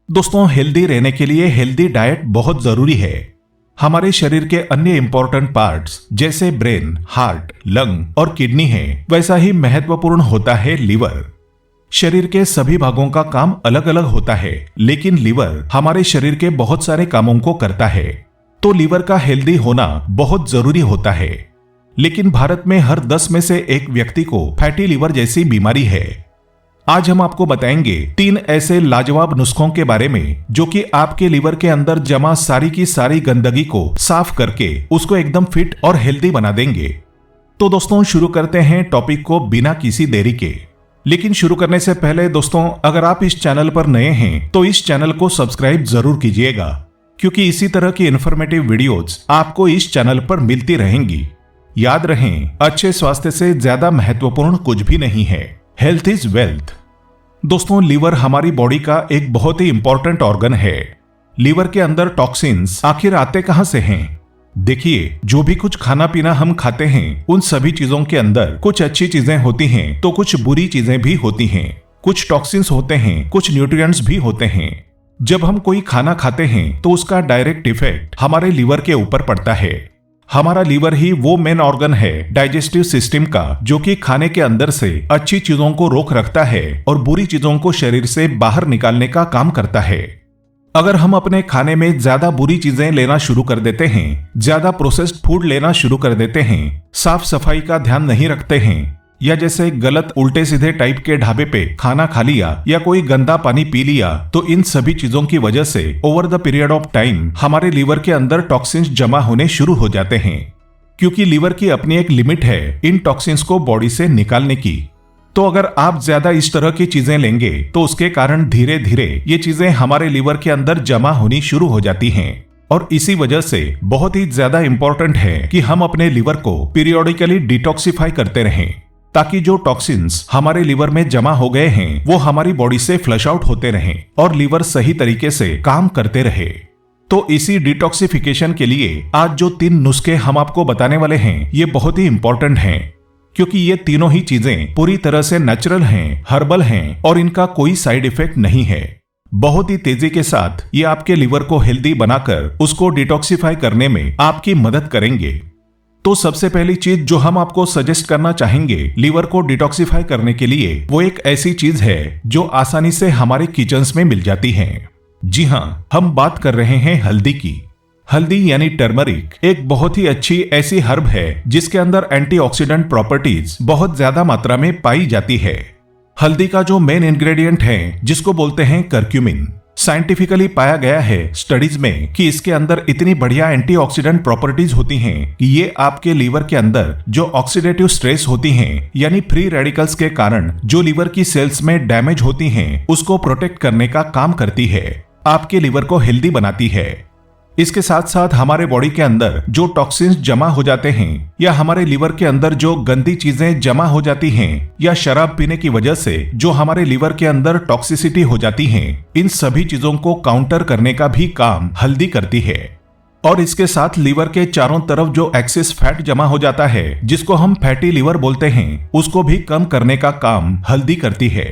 दोस्तों, हेल्दी रहने के लिए हेल्दी डाइट बहुत जरूरी है। हमारे शरीर के अन्य इंपॉर्टेंट पार्ट्स जैसे ब्रेन, हार्ट, लंग और किडनी है, वैसा ही महत्वपूर्ण होता है लीवर। शरीर के सभी भागों का काम अलग अलग होता है, लेकिन लीवर हमारे शरीर के बहुत सारे कामों को करता है। तो लीवर का हेल्दी होना बहुत जरूरी होता है। लेकिन भारत में हर 10 में से एक व्यक्ति को फैटी लीवर जैसी बीमारी है। आज हम आपको बताएंगे 3 ऐसे लाजवाब नुस्खों के बारे में जो कि आपके लीवर के अंदर जमा सारी की सारी गंदगी को साफ करके उसको एकदम फिट और हेल्दी बना देंगे। तो दोस्तों, शुरू करते हैं टॉपिक को बिना किसी देरी के। लेकिन शुरू करने से पहले दोस्तों, अगर आप इस चैनल पर नए हैं तो इस चैनल को सब्सक्राइब जरूर कीजिएगा, क्योंकि इसी तरह की इंफॉर्मेटिव वीडियोस आपको इस चैनल पर मिलती रहेंगी। याद रहें, अच्छे स्वास्थ्य से ज्यादा महत्वपूर्ण कुछ भी नहीं है। Health is wealth. दोस्तों, लीवर हमारी बॉडी का एक बहुत ही इंपॉर्टेंट ऑर्गन है। लीवर के अंदर टॉक्सिन्स आखिर आते कहां से हैं? देखिए, जो भी कुछ खाना पीना हम खाते हैं, उन सभी चीजों के अंदर कुछ अच्छी चीजें होती हैं तो कुछ बुरी चीजें भी होती हैं। कुछ टॉक्सिन्स होते हैं, कुछ न्यूट्रिएंट्स भी होते हैं। जब हम कोई खाना खाते हैं तो उसका डायरेक्ट इफेक्ट हमारे लीवर के ऊपर पड़ता है। हमारा लीवर ही वो मेन ऑर्गन है डाइजेस्टिव सिस्टम का, जो कि खाने के अंदर से अच्छी चीजों को रोक रखता है और बुरी चीजों को शरीर से बाहर निकालने का काम करता है। अगर हम अपने खाने में ज्यादा बुरी चीजें लेना शुरू कर देते हैं, ज्यादा प्रोसेस्ड फूड लेना शुरू कर देते हैं, साफ सफाई का ध्यान नहीं रखते हैं, या जैसे गलत उल्टे सीधे टाइप के ढाबे पे खाना खा लिया या कोई गंदा पानी पी लिया, तो इन सभी चीजों की वजह से over the period of time हमारे लीवर के अंदर टॉक्सिन्स जमा होने शुरू हो जाते हैं। क्योंकि लीवर की अपनी एक लिमिट है इन टॉक्सिन्स को बॉडी से निकालने की। तो अगर आप ज्यादा इस तरह की चीजें लेंगे तो उसके कारण धीरे धीरे ये चीजें हमारे लीवर के अंदर जमा होनी शुरू हो जाती हैं। और इसी वजह से बहुत ही ज्यादा इंपॉर्टेंट है कि हम अपने लीवर को पीरियोडिकली डिटॉक्सिफाई करते रहें, ताकि जो टॉक्सिन्स हमारे लीवर में जमा हो गए हैं वो हमारी बॉडी से फ्लश आउट होते रहें और लीवर सही तरीके से काम करते रहे। तो इसी डिटॉक्सिफिकेशन के लिए आज जो 3 नुस्खे हम आपको बताने वाले हैं, ये बहुत ही इंपॉर्टेंट हैं, क्योंकि ये तीनों ही चीजें पूरी तरह से नेचुरल हैं, हर्बल हैं और इनका कोई साइड इफेक्ट नहीं है। बहुत ही तेजी के साथ ये आपके लीवर को हेल्दी बनाकर उसको डिटॉक्सिफाई करने में आपकी मदद करेंगे। तो सबसे पहली चीज जो हम आपको सजेस्ट करना चाहेंगे लीवर को डिटॉक्सिफाई करने के लिए, वो एक ऐसी चीज है जो आसानी से हमारे किचन्स में मिल जाती है। जी हाँ, हम बात कर रहे हैं हल्दी की। हल्दी यानी टर्मरिक एक बहुत ही अच्छी ऐसी हर्ब है जिसके अंदर एंटीऑक्सीडेंट प्रॉपर्टीज बहुत ज्यादा मात्रा में पाई जाती है। हल्दी का जो मेन इंग्रेडिएंट है, जिसको बोलते हैं करक्यूमिन, साइंटिफिकली पाया गया है स्टडीज में कि इसके अंदर इतनी बढ़िया एंटीऑक्सीडेंट प्रॉपर्टीज होती हैं कि ये आपके लीवर के अंदर जो ऑक्सीडेटिव स्ट्रेस होती हैं, यानी फ्री रेडिकल्स के कारण जो लीवर की सेल्स में डैमेज होती हैं, उसको प्रोटेक्ट करने का काम करती है, आपके लीवर को हेल्दी बनाती है। इसके साथ साथ हमारे बॉडी के अंदर जो टॉक्सिन्स जमा हो जाते हैं, या हमारे लीवर के अंदर जो गंदी चीजें जमा हो जाती हैं, या शराब पीने की वजह से जो हमारे लीवर के अंदर टॉक्सिसिटी हो जाती हैं, इन सभी चीजों को काउंटर करने का भी काम हल्दी करती है। और इसके साथ लीवर के चारों तरफ जो एक्सेस फैट जमा हो जाता है, जिसको हम फैटी लीवर बोलते हैं, उसको भी कम करने का काम हल्दी करती है।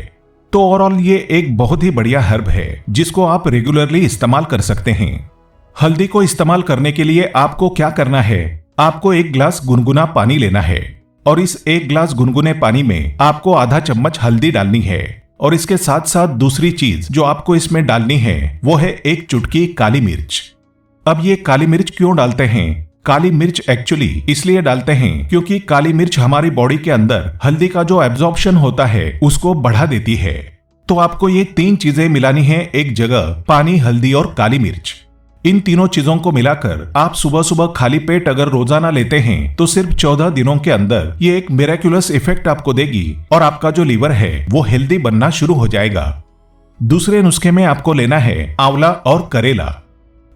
तो ओवरऑल ये एक बहुत ही बढ़िया हर्ब है जिसको आप रेगुलरली इस्तेमाल कर सकते हैं। हल्दी को इस्तेमाल करने के लिए आपको क्या करना है, आपको 1 ग्लास गुनगुना पानी लेना है और इस 1 ग्लास गुनगुने पानी में आपको आधा चम्मच हल्दी डालनी है। और इसके साथ साथ दूसरी चीज जो आपको इसमें डालनी है वो है 1 चुटकी काली मिर्च। अब ये काली मिर्च क्यों डालते हैं? काली मिर्च एक्चुअली इसलिए डालते हैं क्योंकि काली मिर्च हमारी बॉडी के अंदर हल्दी का जो एब्जॉर्प्शन होता है उसको बढ़ा देती है। तो आपको ये 3 चीजें मिलानी है एक जगह, पानी, हल्दी और काली मिर्च। इन तीनों चीजों को मिलाकर आप सुबह सुबह खाली पेट अगर रोजाना लेते हैं तो सिर्फ 14 दिनों के अंदर ये एक मिरेक्युलस इफेक्ट आपको देगी और आपका जो लीवर है वो हेल्दी बनना शुरू हो जाएगा। दूसरे नुस्खे में आपको लेना है आंवला और करेला।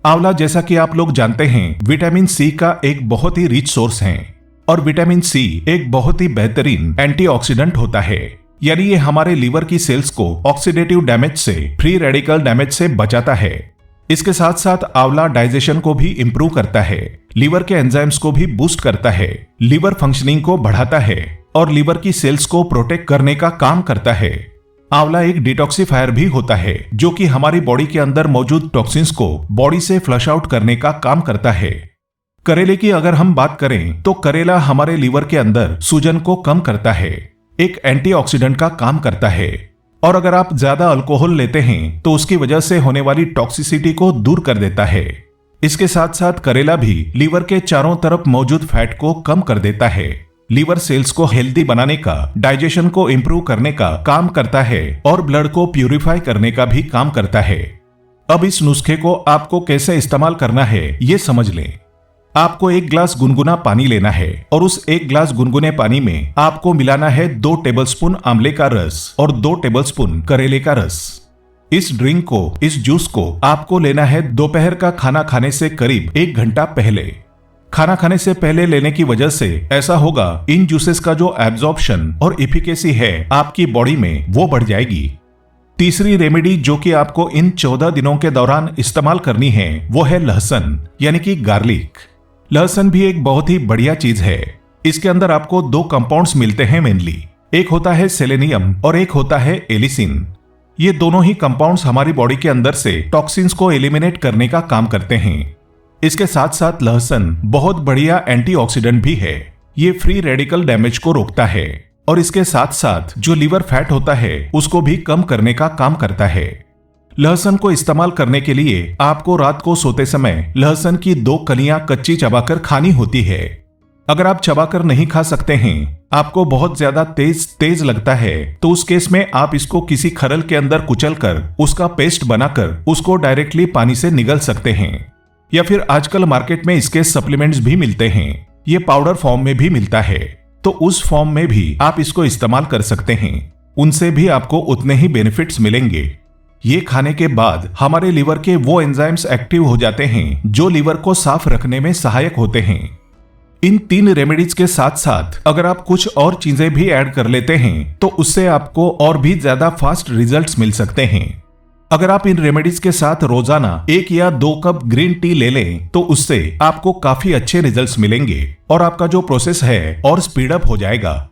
आंवला, जैसा कि आप लोग जानते हैं, विटामिन सी का एक बहुत ही रिच सोर्स है और विटामिन सी एक बहुत ही बेहतरीन एंटीऑक्सीडेंट होता है, यानी ये हमारे लीवर की सेल्स को ऑक्सीडेटिव डैमेज से, फ्री रेडिकल डैमेज से बचाता है। इसके साथ साथ आंवला डाइजेशन को भी इंप्रूव करता है, लीवर के एंजाइम्स को भी बूस्ट करता है, लीवर फंक्शनिंग को बढ़ाता है और लीवर की सेल्स को प्रोटेक्ट करने का काम करता है। आंवला एक डिटॉक्सिफायर भी होता है जो कि हमारी बॉडी के अंदर मौजूद टॉक्सिन्स को बॉडी से फ्लश आउट करने का काम करता है। करेले की अगर हम बात करें तो करेला हमारे लीवर के अंदर सूजन को कम करता है, एक एंटीऑक्सीडेंट का काम करता है। और अगर आप ज्यादा अल्कोहल लेते हैं तो उसकी वजह से होने वाली टॉक्सिसिटी को दूर कर देता है। इसके साथ साथ करेला भी लीवर के चारों तरफ मौजूद फैट को कम कर देता है, लीवर सेल्स को हेल्दी बनाने का, डाइजेशन को इंप्रूव करने का काम करता है और ब्लड को प्यूरिफाई करने का भी काम करता है। अब इस नुस्खे को आपको कैसे इस्तेमाल करना है ये समझ लें। आपको 1 ग्लास गुनगुना पानी लेना है और उस 1 ग्लास गुनगुने पानी में आपको मिलाना है 2 टेबलस्पून आंवले का रस और 2 टेबलस्पून करेले का रस। इस ड्रिंक को, इस जूस को आपको लेना है दोपहर का खाना खाने से करीब 1 घंटा पहले। खाना खाने से पहले लेने की वजह से ऐसा होगा, इन जूसेस का जो एब्जॉर्प्शन और इफिकेसी है आपकी बॉडी में वो बढ़ जाएगी। तीसरी रेमेडी जो कि आपको इन 14 दिनों के दौरान इस्तेमाल करनी है वो है लहसुन यानी कि गार्लिक। लहसुन भी एक बहुत ही बढ़िया चीज है। इसके अंदर आपको 2 कंपाउंड्स मिलते हैं मेनली, एक होता है सेलेनियम और एक होता है एलिसिन। ये दोनों ही कंपाउंड्स हमारी बॉडी के अंदर से टॉक्सिन्स को एलिमिनेट करने का काम करते हैं। इसके साथ साथ लहसुन बहुत बढ़िया एंटीऑक्सीडेंट भी है, ये फ्री रेडिकल डैमेज को रोकता है और इसके साथ साथ जो लीवर फैट होता है उसको भी कम करने का काम करता है। लहसुन को इस्तेमाल करने के लिए आपको रात को सोते समय लहसुन की 2 कलियां कच्ची चबाकर खानी होती है। अगर आप चबाकर नहीं खा सकते हैं, आपको बहुत ज्यादा तेज लगता है, तो उस केस में आप इसको किसी खरल के अंदर कुचलकर उसका पेस्ट बनाकर उसको डायरेक्टली पानी से निगल सकते हैं। या फिर आजकल मार्केट में इसके सप्लीमेंट्स भी मिलते हैं, ये पाउडर फॉर्म में भी मिलता है, तो उस फॉर्म में भी आप इसको इस्तेमाल कर सकते हैं। उनसे भी आपको उतने ही बेनिफिट्स मिलेंगे। ये खाने के बाद हमारे लीवर के वो एंजाइम्स एक्टिव हो जाते हैं जो लीवर को साफ रखने में सहायक होते हैं। इन 3 रेमेडीज के साथ साथ अगर आप कुछ और चीजें भी ऐड कर लेते हैं तो उससे आपको और भी ज्यादा फास्ट रिजल्ट्स मिल सकते हैं। अगर आप इन रेमेडीज के साथ रोजाना 1 या 2 कप ग्रीन टी ले लें तो उससे आपको काफी अच्छे रिजल्ट्स मिलेंगे और आपका जो प्रोसेस है और स्पीड अप हो जाएगा।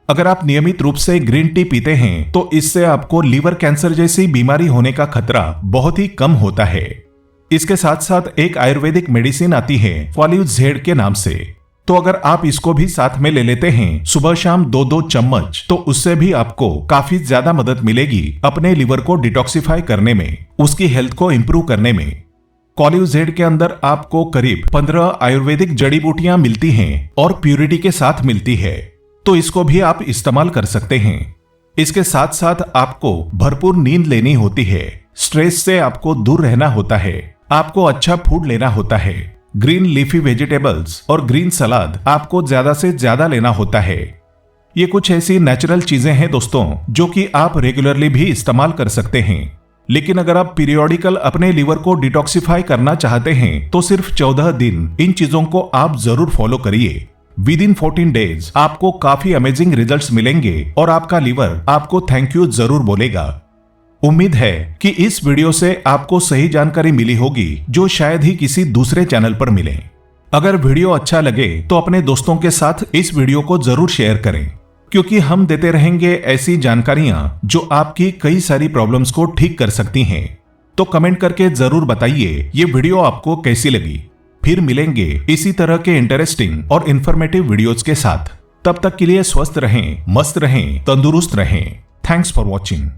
अगर आप नियमित रूप से ग्रीन टी पीते हैं तो इससे आपको लीवर कैंसर जैसी बीमारी होने का खतरा बहुत ही कम होता है। इसके साथ साथ एक आयुर्वेदिक मेडिसिन आती है फॉलिउजेड के नाम से, तो अगर आप इसको भी साथ में ले लेते हैं सुबह शाम 2-2 चम्मच, तो उससे भी आपको काफी ज्यादा मदद मिलेगी अपने लीवर को डिटॉक्सिफाई करने में, उसकी हेल्थ को इंप्रूव करने में। कॉलिउजेड के अंदर आपको करीब 15 आयुर्वेदिक जड़ी बूटियां मिलती हैं और प्यूरिटी के साथ मिलती है, तो इसको भी आप इस्तेमाल कर सकते हैं। इसके साथ साथ आपको भरपूर नींद लेनी होती है, स्ट्रेस से आपको दूर रहना होता है, आपको अच्छा फूड लेना होता है, ग्रीन लीफी वेजिटेबल्स और ग्रीन सलाद आपको ज्यादा से ज्यादा लेना होता है। ये कुछ ऐसी नेचुरल चीजें हैं दोस्तों जो कि आप रेगुलरली भी इस्तेमाल कर सकते हैं। लेकिन अगर आप पीरियोडिकल अपने लीवर को डिटॉक्सिफाई करना चाहते हैं तो सिर्फ 14 दिन इन चीजों को आप जरूर फॉलो करिए। विद इन 14 डेज आपको काफी अमेजिंग रिजल्ट्स मिलेंगे और आपका लीवर आपको थैंक यू जरूर बोलेगा। उम्मीद है कि इस वीडियो से आपको सही जानकारी मिली होगी जो शायद ही किसी दूसरे चैनल पर मिले। अगर वीडियो अच्छा लगे तो अपने दोस्तों के साथ इस वीडियो को जरूर शेयर करें, क्योंकि हम देते रहेंगे ऐसी जानकारियां जो आपकी कई सारी प्रॉब्लम्स को ठीक कर सकती हैं। तो कमेंट करके जरूर बताइए ये वीडियो आपको कैसी लगी। फिर मिलेंगे इसी तरह के इंटरेस्टिंग और इंफॉर्मेटिव वीडियोज के साथ। तब तक के लिए स्वस्थ रहें, मस्त रहें, तंदुरुस्त रहें। Thanks for watching.